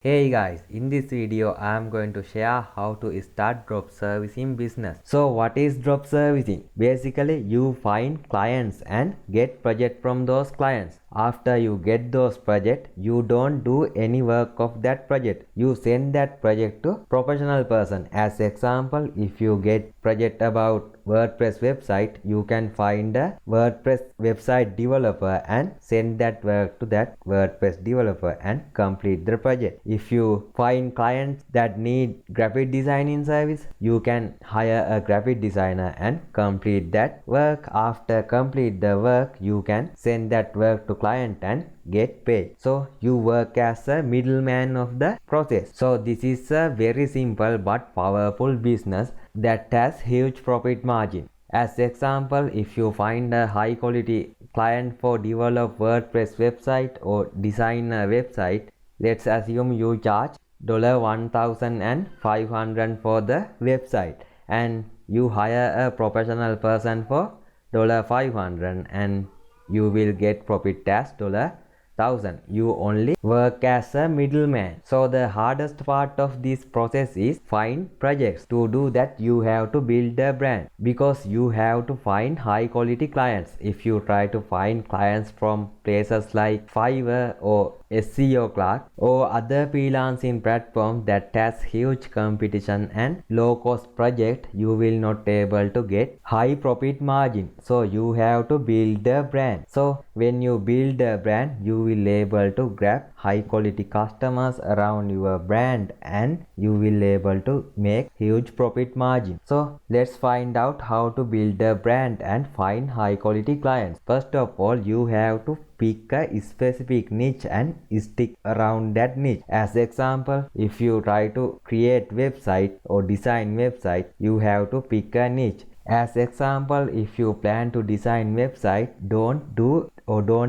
Hey guys, in this video I am going to share how to start drop servicing business. So what is drop servicing? Basically you find clients and get project from those clients. After you get those project, you don't do any work of that project. You send that project to professional person. As example, if you get project about WordPress website, you can find a WordPress website developer and send that work to that WordPress developer and complete the project. If you find clients that need graphic designing service, you can hire a graphic designer and complete that work. After complete the work, you can send that work to client and get paid. So you work as a middleman of the process. So this is a very simple but powerful business that has huge profit margin. As example, if you find a high quality client for develop WordPress website or design a website, let's assume you charge $1,500 for the website and you hire a professional person for $500 and you will get profit as $1,000. You only work as a middleman. So the hardest part of this process is find projects. To do that, you have to build a brand because you have to find high quality clients. If you try to find clients from places like Fiverr or SEO Clark or other freelancing platforms that has huge competition and low cost project, you will not able to get high profit margin. So you have to build a brand. So when you build a brand, you will able to grab high quality customers around your brand and you will able to make huge profit margin. So let's find out how to build a brand and find high quality clients. First of all, you have to pick a specific niche and stick around that niche. As example, if you try to create website or design website, you have to pick a niche. As example, if you plan to design website, don't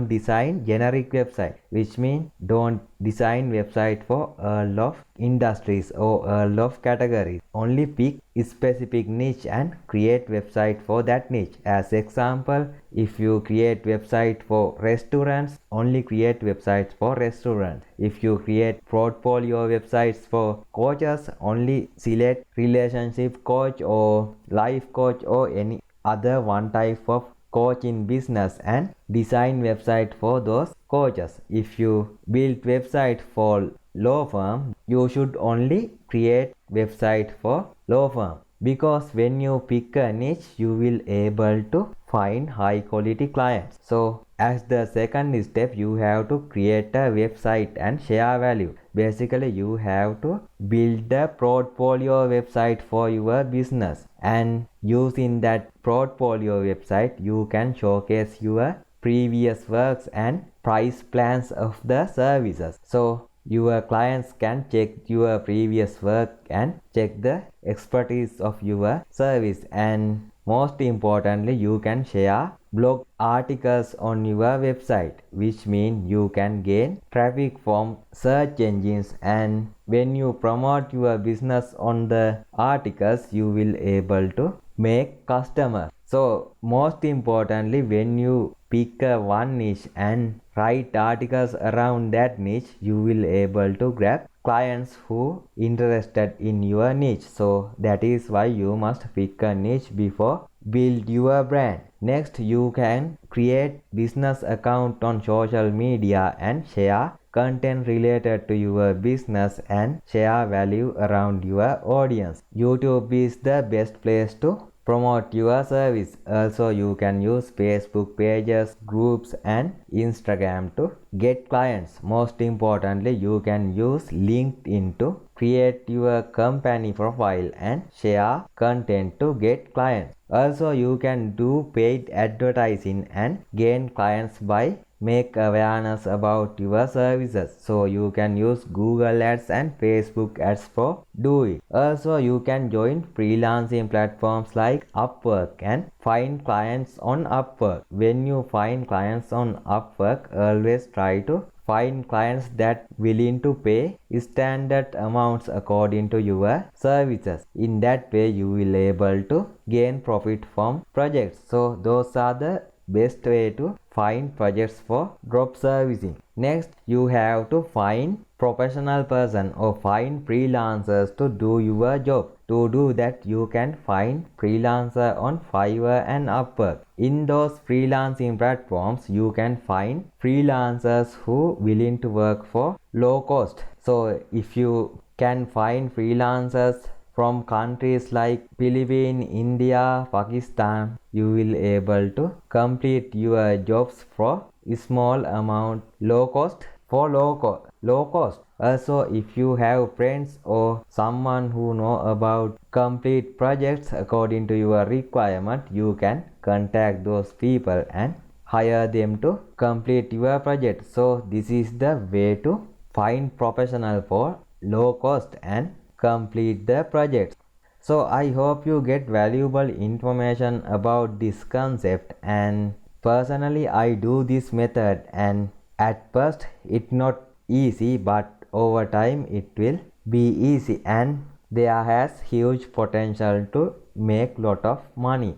design generic website, which means don't design website for all of industries or all of categories. Only pick specific niche and create website for that niche. As example, if you create website for restaurants, only create websites for restaurants. If you create portfolio websites for coaches, only select relationship coach or life coach or any other one type of coach in business and design website for those coaches. If you build website for law firm, you should only create website for law firm, because when you pick a niche, you will able to find high quality clients. So as the second step, you have to create a website and share value. Basically, you have to build a portfolio website for your business, and using that portfolio website, you can showcase your previous works and price plans of the services. So your clients can check your previous work and check the expertise of your service, and most importantly, you can share blog articles on your website, which means you can gain traffic from search engines, and when you promote your business on the articles, you will able to make customers. So most importantly, when you pick a one niche and write articles around that niche, you will able to grab clients who interested in your niche. So that is why you must pick a niche before build your brand. Next, you can create business account on social media and share content related to your business and share value around your audience. YouTube is the best place to promote your service. Also, you can use Facebook pages, groups and Instagram to get clients. Most importantly, you can use LinkedIn to create your company profile and share content to get clients. Also, you can do paid advertising and gain clients by make awareness about your services. So you can use Google Ads and Facebook Ads for do it. Also, you can join freelancing platforms like Upwork and find clients on Upwork. When you find clients on Upwork, always try to find clients that willing to pay standard amounts according to your services. In that way, you will able to gain profit from projects. So those are the best way to find projects for drop servicing. Next, you have to find professional person or find freelancers to do your job. To do that, you can find freelancer on Fiverr and Upwork. In those freelancing platforms, you can find freelancers who willing to work for low cost. So if you can find freelancers from countries like Philippines, India, Pakistan, you will able to complete your jobs for small amount, low cost, for low cost. Also, if you have friends or someone who know about complete projects according to your requirement, you can contact those people and hire them to complete your project. So this is the way to find professional for low cost and complete the project. So I hope you get valuable information about this concept, and personally I do this method, and at first it's not easy, but over time it will be easy and there has huge potential to make lot of money.